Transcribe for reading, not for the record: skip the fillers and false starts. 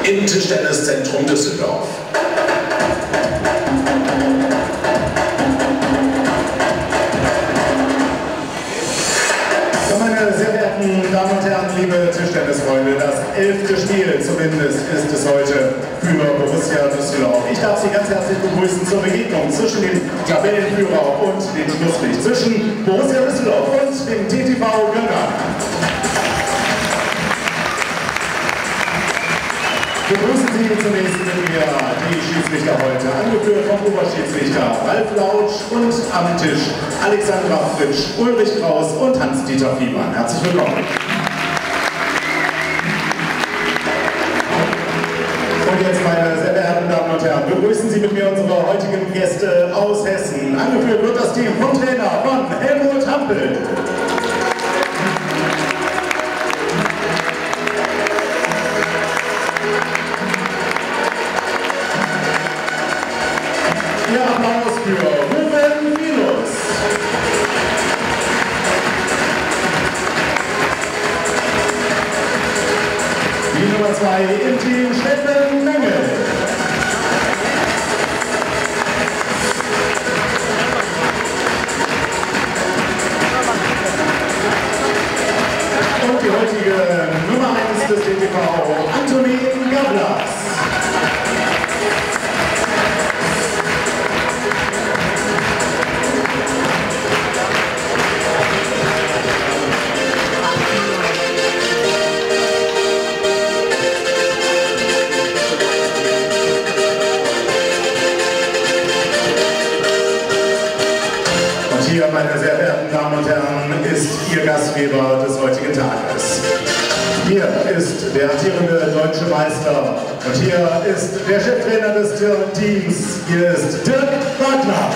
im Tischtenniszentrum Düsseldorf. Meine sehr verehrten Damen und Herren, liebe Tischtennisfreunde, das 11. Spiel zumindest ist es heute für Borussia Düsseldorf. Ich darf Sie ganz herzlich begrüßen zur Begegnung zwischen dem Tabellenführer und dem Schlusslicht, zwischen Borussia Düsseldorf und dem TTV Gönnern. Begrüßen Sie zunächst mit mir die Schiedsrichter heute, angeführt vom Oberschiedsrichter Ralf Lautsch und am Tisch Alexandra Fritsch, Ulrich Kraus und Hans-Dieter Fiemann. Herzlich willkommen. Und jetzt, meine sehr verehrten Damen und Herren, begrüßen Sie mit mir unsere heutigen Gäste aus Hessen. Angeführt wird das Team vom Trainer von Helmut Hampel. Ihr Applaus für Ruben Vilus. Die Nummer 2 im Team Steffen Mengel. Und die heutige Nummer 1 des DTV, Antonin Gablas. Hier, meine sehr verehrten Damen und Herren, ist Ihr Gastgeber des heutigen Tages. Hier ist der amtierende deutsche Meister und hier ist der Cheftrainer des Teams. Hier ist Dirk Wagner.